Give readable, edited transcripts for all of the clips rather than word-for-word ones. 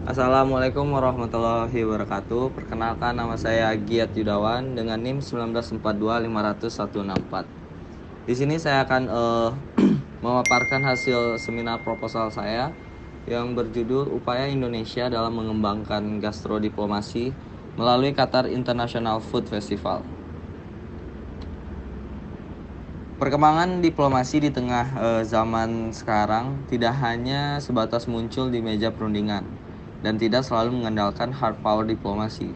Assalamualaikum warahmatullahi wabarakatuh. Perkenalkan, nama saya Giat Yudawan dengan NIM 1942500 Di sini saya akan memaparkan hasil seminar proposal saya yang berjudul Upaya Indonesia dalam Mengembangkan Gastrodiplomasi melalui Qatar International Food Festival. Perkembangan diplomasi di tengah zaman sekarang tidak hanya sebatas muncul di meja perundingan dan tidak selalu mengandalkan hard power diplomasi.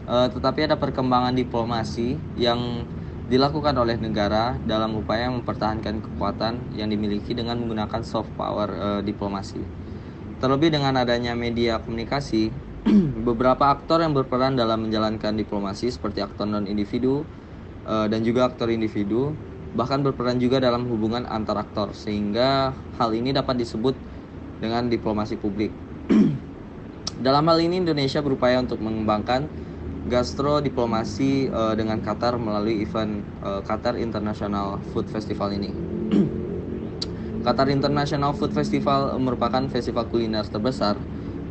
Tetapi ada perkembangan diplomasi yang dilakukan oleh negara dalam upaya mempertahankan kekuatan yang dimiliki dengan menggunakan soft power diplomasi. Terlebih dengan adanya media komunikasi, beberapa aktor yang berperan dalam menjalankan diplomasi seperti aktor non-individu dan juga aktor individu bahkan berperan juga dalam hubungan antar aktor, sehingga hal ini dapat disebut dengan diplomasi publik. Dalam hal ini Indonesia berupaya untuk mengembangkan gastrodiplomasi dengan Qatar melalui event Qatar International Food Festival ini. Qatar International Food Festival merupakan festival kuliner terbesar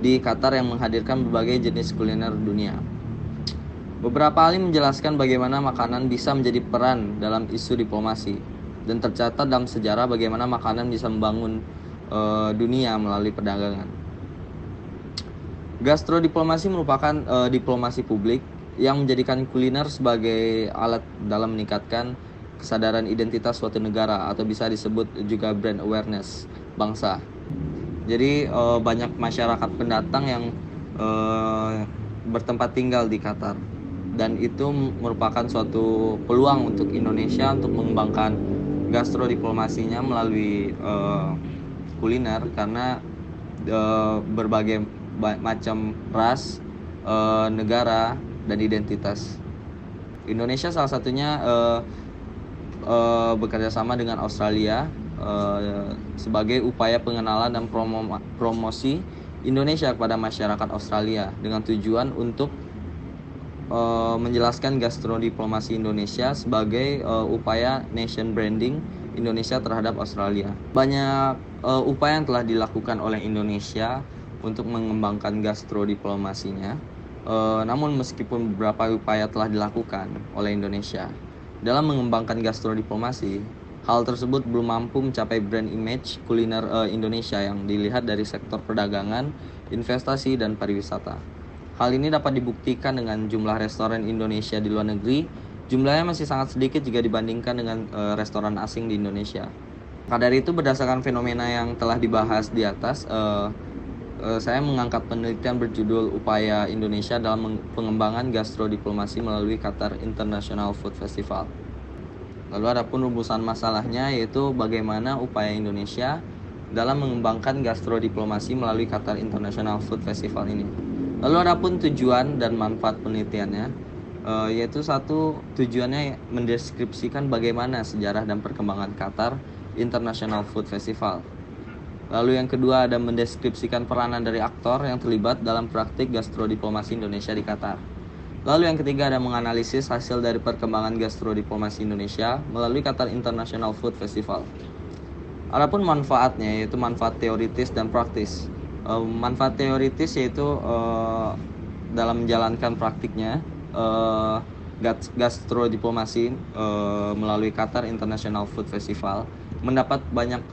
di Qatar yang menghadirkan berbagai jenis kuliner dunia. Beberapa ahli menjelaskan bagaimana makanan bisa menjadi peran dalam isu diplomasi, dan tercatat dalam sejarah bagaimana makanan bisa membangun dunia melalui perdagangan. Gastrodiplomasi merupakan diplomasi publik yang menjadikan kuliner sebagai alat dalam meningkatkan kesadaran identitas suatu negara, atau bisa disebut juga brand awareness bangsa. Jadi banyak masyarakat pendatang yang bertempat tinggal di Qatar, dan itu merupakan suatu peluang untuk Indonesia untuk mengembangkan gastrodiplomasinya melalui kuliner, karena berbagai macam ras, negara, dan identitas. Indonesia salah satunya bekerja sama dengan Australia sebagai upaya pengenalan dan promosi Indonesia kepada masyarakat Australia dengan tujuan untuk menjelaskan gastrodiplomasi Indonesia sebagai upaya nation branding Indonesia terhadap Australia. Banyak upaya yang telah dilakukan oleh Indonesia untuk mengembangkan gastrodiplomasinya. Namun meskipun beberapa upaya telah dilakukan oleh Indonesia dalam mengembangkan gastrodiplomasi, hal tersebut belum mampu mencapai brand image kuliner Indonesia yang dilihat dari sektor perdagangan, investasi, dan pariwisata. Hal ini dapat dibuktikan dengan jumlah restoran Indonesia di luar negeri. Jumlahnya masih sangat sedikit jika dibandingkan dengan restoran asing di Indonesia. Maka dari itu, berdasarkan fenomena yang telah dibahas di atas, saya mengangkat penelitian berjudul Upaya Indonesia dalam Pengembangan Gastrodiplomasi melalui Qatar International Food Festival. Lalu ada pun rumusan masalahnya, yaitu bagaimana upaya Indonesia dalam mengembangkan gastrodiplomasi melalui Qatar International Food Festival ini. Lalu ada pun tujuan dan manfaat penelitiannya, yaitu satu, tujuannya mendeskripsikan bagaimana sejarah dan perkembangan Qatar International Food Festival. Lalu yang kedua ada mendeskripsikan peranan dari aktor yang terlibat dalam praktik gastrodiplomasi Indonesia di Qatar. Lalu yang ketiga ada menganalisis hasil dari perkembangan gastrodiplomasi Indonesia melalui Qatar International Food Festival. Adapun manfaatnya, yaitu manfaat teoritis dan praktis. Manfaat teoritis yaitu dalam menjalankan praktiknya gastrodiplomasi melalui Qatar International Food Festival mendapat banyak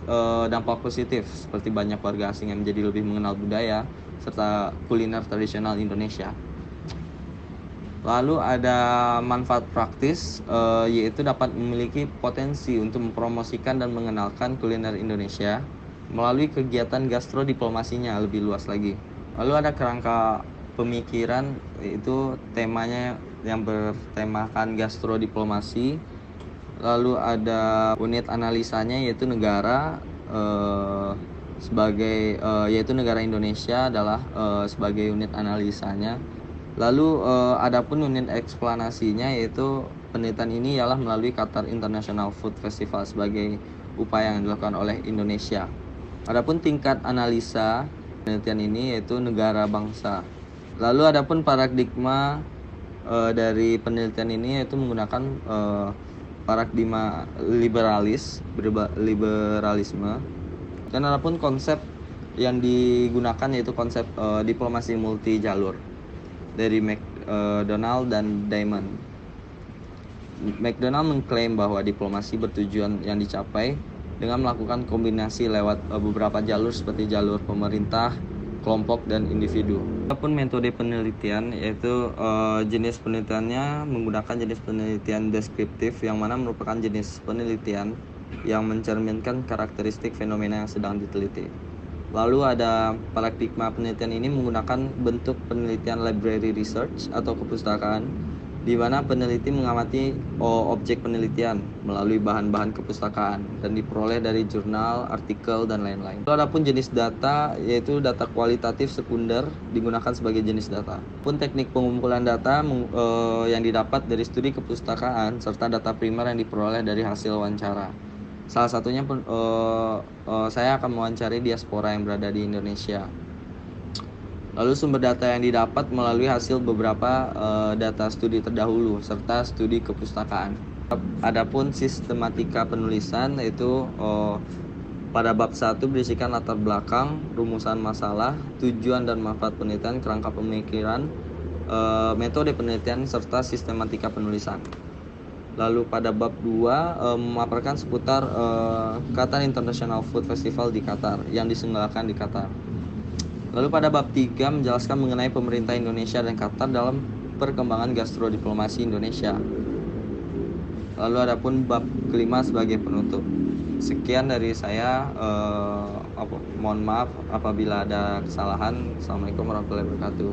dampak positif, seperti banyak warga asing yang menjadi lebih mengenal budaya serta kuliner tradisional Indonesia. Lalu ada manfaat praktis, yaitu dapat memiliki potensi untuk mempromosikan dan mengenalkan kuliner Indonesia melalui kegiatan gastrodiplomasinya lebih luas lagi. Lalu ada kerangka pemikiran, yaitu temanya yang bertemakan gastrodiplomasi. Lalu ada unit analisanya, yaitu negara yaitu negara Indonesia adalah sebagai unit analisanya. Lalu adapun unit eksplanasinya, yaitu penelitian ini ialah melalui Qatar International Food Festival sebagai upaya yang dilakukan oleh Indonesia. Adapun tingkat analisa penelitian ini yaitu negara bangsa. Lalu adapun paradigma dari penelitian ini yaitu menggunakan paradigma liberalisme. Dan adapun konsep yang digunakan yaitu konsep diplomasi multi jalur dari McDonald dan Diamond. McDonald mengklaim bahwa diplomasi bertujuan yang dicapai dengan melakukan kombinasi lewat beberapa jalur seperti jalur pemerintah, kelompok, dan individu. Adapun metode penelitian yaitu jenis penelitiannya menggunakan jenis penelitian deskriptif yang mana merupakan jenis penelitian yang mencerminkan karakteristik fenomena yang sedang diteliti. Lalu ada paradigma penelitian ini menggunakan bentuk penelitian library research atau kepustakaan, di mana peneliti mengamati objek penelitian melalui bahan-bahan kepustakaan dan diperoleh dari jurnal, artikel, dan lain-lain. Lalu adapun jenis data yaitu data kualitatif sekunder digunakan sebagai jenis data. Pun teknik pengumpulan data yang didapat dari studi kepustakaan serta data primer yang diperoleh dari hasil wawancara. Salah satunya saya akan mewawancari diaspora yang berada di Indonesia. Lalu sumber data yang didapat melalui hasil beberapa data studi terdahulu serta studi kepustakaan. Adapun sistematika penulisan yaitu pada bab 1 berisikan latar belakang, rumusan masalah, tujuan dan manfaat penelitian, kerangka pemikiran, metode penelitian serta sistematika penulisan. Lalu pada bab 2 memaparkan seputar Qatar International Food Festival di Qatar yang diselenggarakan di Qatar. Lalu pada bab 3 menjelaskan mengenai pemerintah Indonesia dan Qatar dalam perkembangan gastrodiplomasi Indonesia. Lalu adapun bab kelima sebagai penutup. Sekian dari saya, mohon maaf apabila ada kesalahan. Assalamualaikum warahmatullahi wabarakatuh.